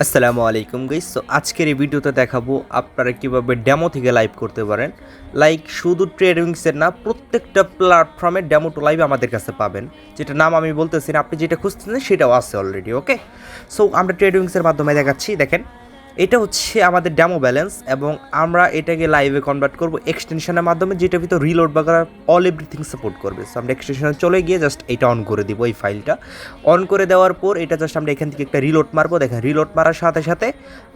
আসসালামু আলাইকুম guys. So আজকের এই ভিডিওতে দেখাবো আপনারা কিভাবে ডেমো থেকে লাইভ করতে পারেন। লাইক শুধু ট্রেডিংসের না, প্রত্যেকটা প্ল্যাটফর্মে ডেমো টু লাইভ আমাদের কাছে পাবেন। যেটা নাম আমি বলতেছি না, আপনি যেটা খুঁজতেছেন সেটাও আছে অলরেডি। ওকে, সো আমরা ট্রেডিংসের মাধ্যমে দেখাচ্ছি। দেখেন, এটা হচ্ছে আমাদের ডেমো ব্যালেন্স এবং আমরা এটাকে লাইভে কনভার্ট করব এক্সটেনশনের মাধ্যমে, যেটা ভিতর রিলোড বা অল এভরিথিং সাপোর্ট করবে। সো আমরা এক্সটেনশনে চলে গিয়ে জাস্ট এটা অন করে দিব। এই ফাইলটা অন করে দেওয়ার পর এটা জাস্ট আমরা এখান থেকে একটা রিলোড মারবো। দেখেন, রিলোড মারার সাথে সাথে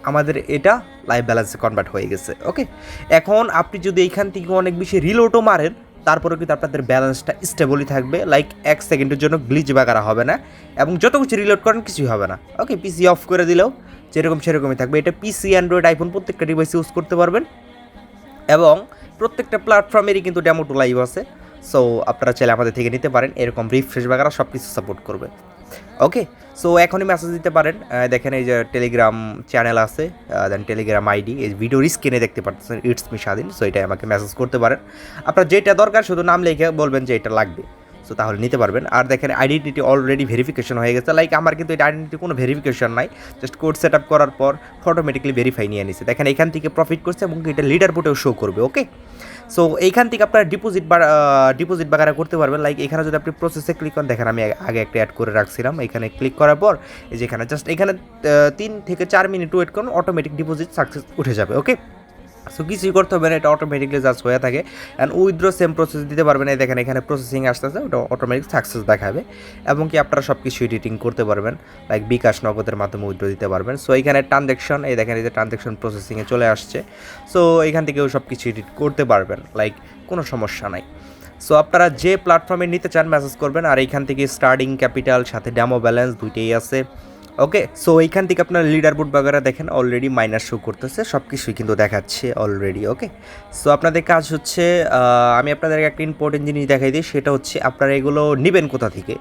আমাদের এটা লাইভ ব্যালেন্সে কনভার্ট হয়ে গেছে। ওকে, এখন আপনি যদি এইখান থেকে অনেক বেশি রিলোডও মারেন, তারপরে কিন্তু আপনাদের ব্যালেন্সটা স্টেবলই থাকবে। লাইক 1 সেকেন্ডের জন্য গ্লিচ বাগারা হবে না এবং যত কিছু রিলোড করেন কিছুই হবে না। ওকে, পিসি অফ করে দিলেও যেরকম সেরকমই থাকবে। এটা পিসি, অ্যান্ড্রয়েড, আইফোন প্রত্যেকটা ডিভাইস ইউজ করতে পারবেন এবং প্রত্যেকটা প্ল্যাটফর্মেরই কিন্তু ডেমো টু লাইভ আছে। সো আপনারা চাইলে আমাদের থেকে নিতে পারেন। এরকম রিফ্রেশ বাগারা সব কিছু সাপোর্ট করবে। ওকে, সো এখনই মেসেজ দিতে পারেন। দেখেন, এই যে টেলিগ্রাম চ্যানেল আছে, দেন টেলিগ্রাম আইডি এই ভিডিওর স্ক্রিনে দেখতে পাচ্ছেন, ইটস মি স্বাধীন। সো এটাই আমাকে মেসেজ করতে পারেন। আপনার যেটা দরকার শুধু নাম লিখে বলবেন যে এটা লাগবে। সো তাহলে নিতে পারবেন। আর দেখেন, আইডেন্টিটি অলরেডি ভেরিফিকেশন হয়ে গেছে। লাইক আমার কিন্তু এটা আইডেন্টিটি কোনো ভেরিফিকেশন নাই, জাস্ট কোড সেট আপ করার পর অটোমেটিকলি ভেরিফাই নিয়ে নিছে। দেখেন, এখান থেকে প্রফিট করছে এবং এটা লিডার বোর্ডেও শো করবে। ওকে, সো এইখান থেকে আপনারা ডিপোজিট বাগারা করতে পারবেন। লাইক এখানে যদি আপনি প্রসেসে ক্লিক করেন, দেখেন আমি আগে একটা অ্যাড করে রাখছিলাম। এখানে ক্লিক করার পর এই যে এখানে জাস্ট এখানে 3 থেকে 4 মিনিট ওয়েট করুন, অটোমেটিক ডিপোজিট সাকসেস উঠে যাবে। ওকে, সো কিছুই করতে হবে না, এটা অটোমেটিকলি জাস্ট হয়ে থাকে। অ্যান্ড উইথড্র সেম প্রসেস দিতে পারবেন। এই দেখেন, এখানে প্রসেসিং আসতেছে, ওটা অটোমেটিক সাকসেস দেখাবে এবং কি আপনারা সব কিছু এডিটিং করতে পারবেন। লাইক বিকাশ নগদের মাধ্যমে উইথড্র দিতে পারবেন। সো এখানে ট্রানজ্যাকশন, এই দেখেন, এই যে ট্রানজ্যাকশন প্রসেসিংয়ে চলে আসছে। সো এখান থেকেও সব কিছু এডিট করতে পারবেন, লাইক কোনো সমস্যা নাই। সো আপনারা যে প্ল্যাটফর্মে নিতে চান মেসেজ করবেন। আর এইখান থেকে স্টার্টিং ক্যাপিটাল সাথে ডেমো ব্যালেন্স দুইটাই আছে। ওকে, সো এইখান থেকে আপনার লিডার বোর্ড বাগারা দেখেন অলরেডি মাইনাস শো করতেছে, সব কিছুই কিন্তু দেখাচ্ছে অলরেডি। ওকে, সো আপনাদের কাজ হচ্ছে, আমি আপনাদেরকে একটা ইম্পর্টেন্ট জিনিস দেখাই দিই, সেটা হচ্ছে আপনারা এগুলো নেবেন কোথা থেকে।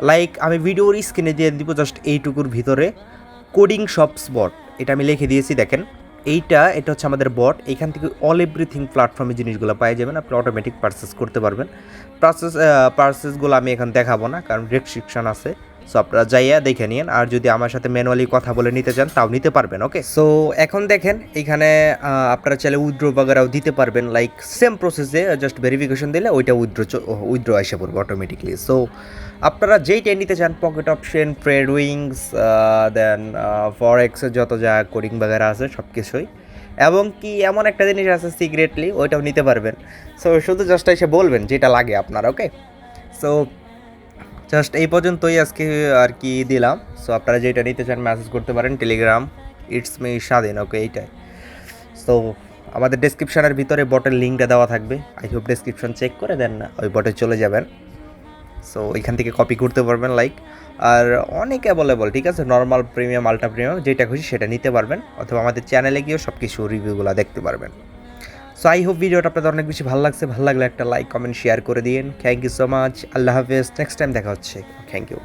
লাইক আমি ভিডিওর স্ক্রিনে দিয়ে দিব জাস্ট এইটুকুর ভিতরে কোডিং শপস বট, এটা আমি লিখে দিয়েছি। দেখেন, এটা হচ্ছে আমাদের বট। এইখান থেকে অল এভরিথিং প্ল্যাটফর্মে জিনিসগুলো পাই যাবেন, আপনি অটোমেটিক পারচেস করতে পারবেন। পারচেসগুলো আমি এখন দেখাবো না, কারণ রেস্ট্রিকশন আছে। সো আপনারা যাইয়া দেখে নিন। আর যদি আমার সাথে ম্যানুয়ালি কথা বলে নিতে চান তাও নিতে পারবেন। ওকে, সো এখন দেখেন, এইখানে আপনারা চাইলে উইথড্র বাগেরাও দিতে পারবেন। লাইক সেম প্রসেসে জাস্ট ভেরিফিকেশন দিলে ওইটা উইথড্র এসে পড়বে অটোমেটিকলি। সো আপনারা যেইটাই নিতে চান, পকেট অপশন, ট্রেড উইংস, দেন ফরেক্সের যত যা কোডিং বাগেরা আছে সব কিছুই, এবং কি এমন একটা জিনিস আছে সিক্রেটলি, ওইটাও নিতে পারবেন। সো শুধু জাস্ট এসে বলবেন যেটা লাগে আপনার। ওকে, সো জাস্ট এই পর্যন্তই আজকে আর কি দিলাম। সো আপনারা যেটা নিতে চান মেসেজ করতে পারেন, টেলিগ্রাম ইটস মি স্বাধীন। ওকে, এইটাই। সো আমাদের ডেসক্রিপশনের ভিতরে বটের লিঙ্কটা দেওয়া থাকবে। আই হোপ ডেসক্রিপশন চেক করে দেন না, ওই বটে চলে যাবেন। সো এখান থেকে কপি করতে পারবেন। লাইক আর অনেক অ্যাভেলেবল, ঠিক আছে, নর্মাল, প্রিমিয়াম, আলট্রা প্রিমিয়াম, যেটা খুশি সেটা নিতে পারবেন, অথবা আমাদের চ্যানেলে গিয়েও সব কিছু রিভিউগুলো দেখতে পারবেন। সো আই হোপ ভিডিওটা আপনাদের অনেক বেশি ভালো লাগছে। ভালো লাগলে একটা লাইক, কমেন্ট, শেয়ার করে দিন। Thank you so much. আল্লাহ হাফেজ। নেক্সট টাইম দেখা হচ্ছে। Thank you.